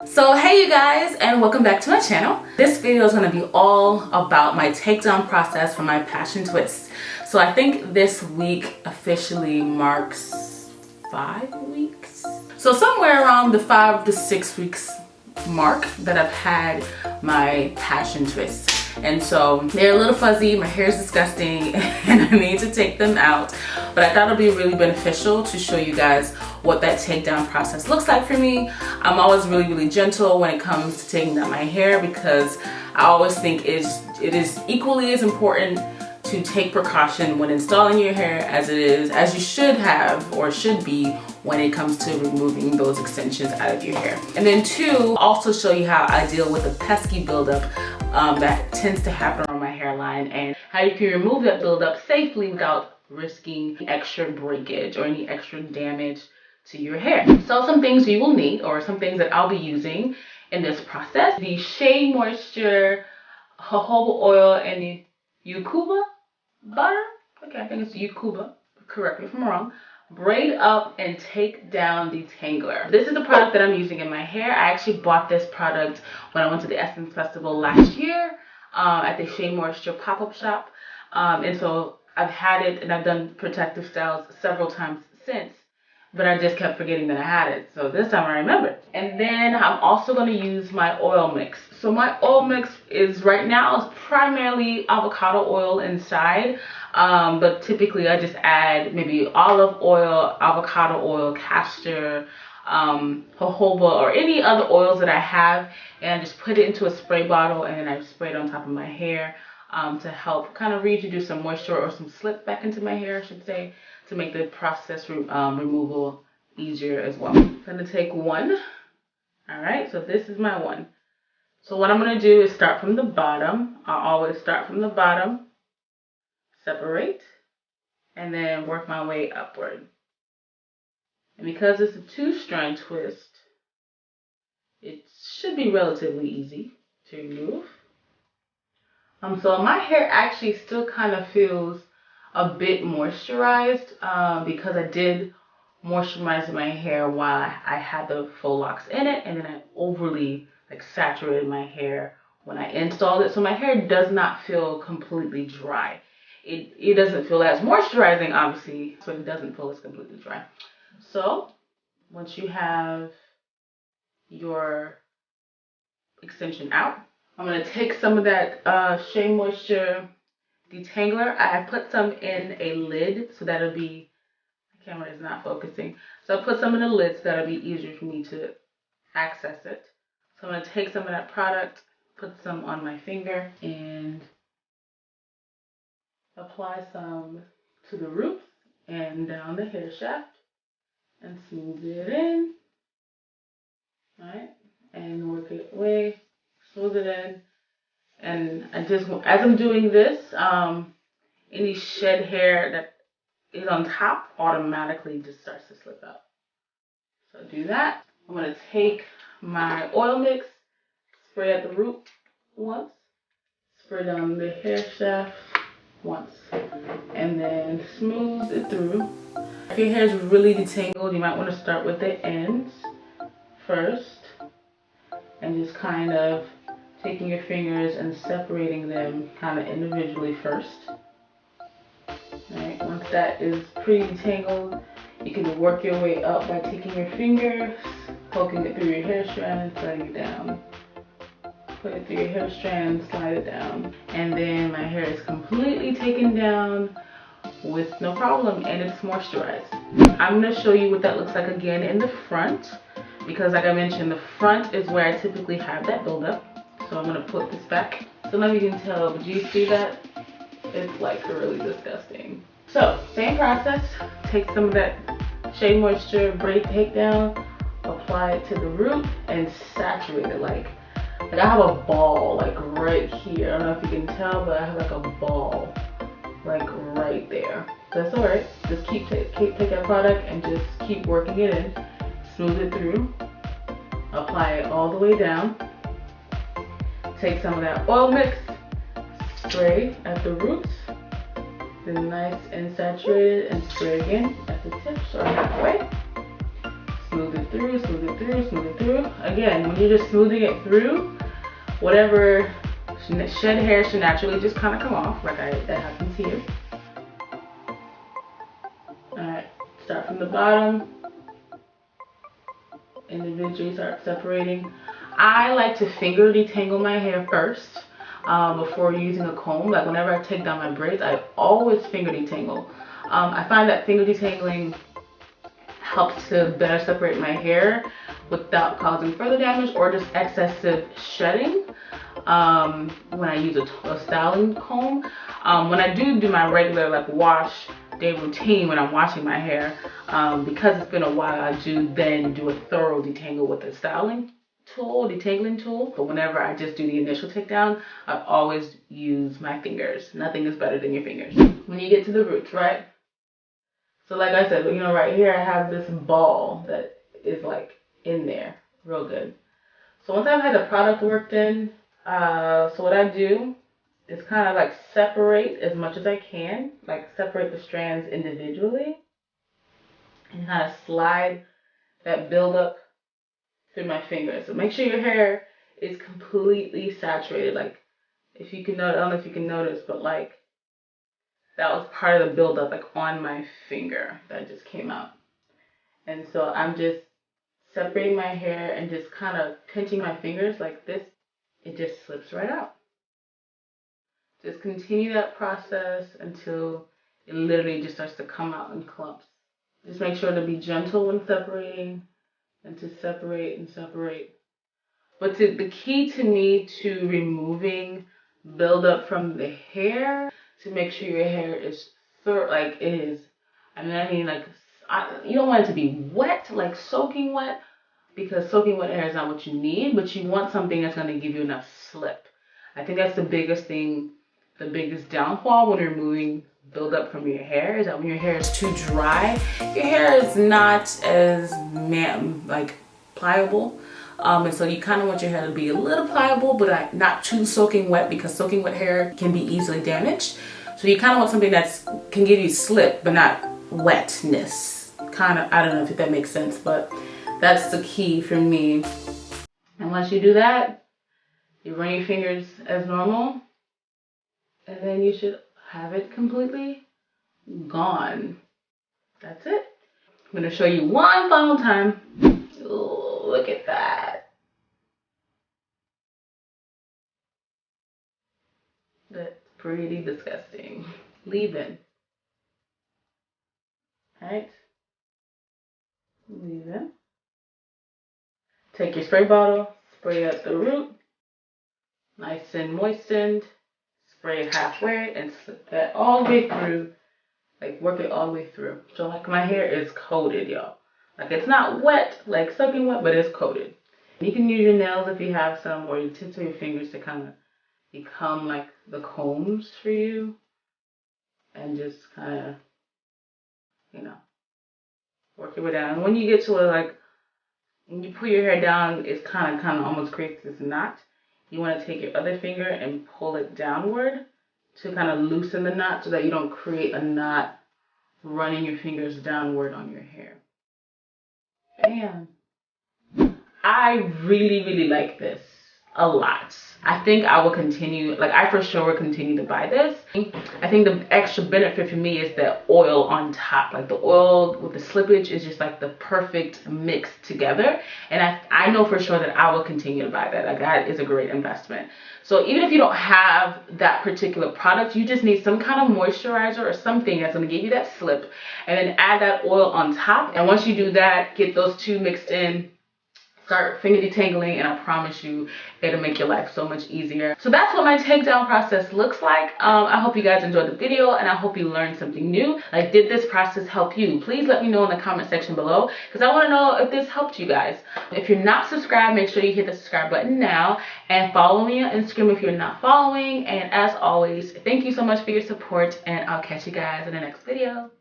So hey you guys, and welcome back to my channel. This video is going to be all about my takedown process for my passion twists. So I think this week officially marks 5 weeks. So somewhere around the 5 to 6 weeks mark that I've had my passion twists. And so they're a little fuzzy, my hair is disgusting, and I need to take them out. But I thought it would be really beneficial to show you guys what that takedown process looks like for me. I'm always really gentle when it comes to taking down my hair because I always think it is equally as important to take precaution when installing your hair as you should have or should be when it comes to removing those extensions out of your hair. And then 2, also show you how I deal with the pesky buildup that tends to happen on my hairline and how you can remove that buildup safely without risking extra breakage or any extra damage to your hair. So some things you will need, or some things that I'll be using in this process: the Shea Moisture jojoba oil and the yucca butter. Okay, I think it's yucca. Correct me if I'm wrong. Braid up and take down Detangler. This is the product that I'm using in my hair. I actually bought this product when I went to the Essence Festival last year at the Shea Moisture pop-up shop. And so I've had it and I've done protective styles several times since, but I just kept forgetting that I had it. So this time I remembered. And then I'm also going to use my oil mix. So my oil mix is right now primarily avocado oil inside. But typically I just add maybe olive oil, avocado oil, castor, jojoba, or any other oils that I have, and I just put it into a spray bottle and then I spray it on top of my hair to help kind of reintroduce some moisture or some slip back into my hair, I should say, to make the process removal easier as well. I'm going to take one. Alright, so this is my one. So what I'm going to do is start from the bottom. I always start from the bottom, separate, and then work my way upward. And because it's a 2-strand twist, it should be relatively easy to remove. So my hair actually still kind of feels a bit moisturized because I did moisturize my hair while I had the faux locks in it, and then I overly saturated my hair when I installed it. So my hair does not feel completely dry. It doesn't feel as moisturizing, obviously, so it doesn't feel as completely dry. So once you have your extension out, I'm going to take some of that Shea Moisture Detangler. I have put some in a lid so that'll be, the camera is not focusing, so I put some in a lid so that'll be easier for me to access it. So I'm going to take some of that product, put some on my finger, and apply some to the roots and down the hair shaft and smooth it in. Alright, and work it away, smooth it in. And I just, as I'm doing this, any shed hair that is on top automatically just starts to slip out. So do that. I'm going to take my oil mix, spray at the root once, spray down the hair shaft once, and then smooth it through. If your hair is really detangled, you might want to start with the ends first and just kind of taking your fingers and separating them kind of individually first. Alright, once that is pretty detangled, you can work your way up by taking your fingers, poking it through your hair strand, sliding it down. Put it through your hair strand, slide it down. And then my hair is completely taken down with no problem, and it's moisturized. I'm going to show you what that looks like again in the front, because like I mentioned, the front is where I typically have that buildup. So I'm going to put this back. So now you can tell, but do you see that? It's really disgusting. So same process, take some of that Shea Moisture Braid Takedown, apply it to the root and saturate it like I have a ball right here. I don't know if you can tell, but I have a ball right there. That's alright. Just keep take that product and just keep working it in. Smooth it through. Apply it all the way down. Take some of that oil mix, spray at the roots, then nice and saturated, and spray again at the tips or halfway. smooth it through, smooth it through, smooth it through. Again, when you're just smoothing it through, whatever shed hair should naturally just kind of come off, like that happens here. Alright, start from the bottom, individually start separating. I like to finger detangle my hair first before using a comb. Like whenever I take down my braids, I always finger detangle. I find that finger detangling helps to better separate my hair without causing further damage or just excessive shedding when I use a styling comb. When I do my regular like wash day routine when I'm washing my hair, because it's been a while, I then do a thorough detangle with a styling tool, detangling tool. But whenever I just do the initial takedown, I always use my fingers. Nothing is better than your fingers. When you get to the roots, right? So like I said, you know, right here I have this ball that is like in there, real good. So once I've had the product worked in, so what I do is kind of like separate as much as I can, like separate the strands individually and kind of slide that buildup through my fingers. So make sure your hair is completely saturated. Like if you can notice, I don't know if you can notice, but like that was part of the buildup like on my finger that just came out. And so I'm just separating my hair and just kind of pinching my fingers like this. It just slips right out. Just continue that process until it literally just starts to come out in clumps. Just make sure to be gentle when separating and to separate and separate. But the key to me to removing buildup from the hair, to make sure your hair is like it is, I mean like you don't want it to be wet, like soaking wet, because soaking wet hair is not what you need, but you want something that's going to give you enough slip. I think that's the biggest thing, the biggest downfall when you're removing buildup from your hair, is that when your hair is too dry, your hair is not as like pliable. And so you kind of want your hair to be a little pliable, but not too soaking wet, because soaking wet hair can be easily damaged. So you kind of want something that can give you slip, but not wetness. Kind of, I don't know if that makes sense, but that's the key for me. And once you do that, you run your fingers as normal, and then you should have it completely gone. That's it. I'm going to show you one final time. Ooh, look at that. That's pretty disgusting. Leave in. Alright. Leave in. Take your spray bottle, spray at the root, nice and moistened. Spray it halfway and slip that all the way through. Like work it all the way through. So like my hair is coated, y'all. Like it's not wet, like soaking wet, but it's coated. You can use your nails if you have some, or your tips of your fingers to kind of become like the combs for you, and just kind of, you know, work your way down. And when you get to it, like when you pull your hair down, it's kind of almost creates this knot. You want to take your other finger and pull it downward to kind of loosen the knot, so that you don't create a knot running your fingers downward on your hair. Bam. I really like this a lot. I think I will continue, like I for sure will continue to buy this. I think the extra benefit for me is the oil on top. Like the oil with the slippage is just like the perfect mix together. And I know for sure that I will continue to buy that. Like that is a great investment. So even if you don't have that particular product, you just need some kind of moisturizer or something that's going to give you that slip, and then add that oil on top. And once you do that, get those two mixed in, start finger detangling, and I promise you it'll make your life so much easier. So that's what my takedown process looks like. I hope you guys enjoyed the video, and I hope you learned something new. Like, did this process help you? Please let me know in the comment section below, because I want to know if this helped you guys. If you're not subscribed, make sure you hit the subscribe button now, and follow me on Instagram if you're not following. And as always, thank you so much for your support, and I'll catch you guys in the next video.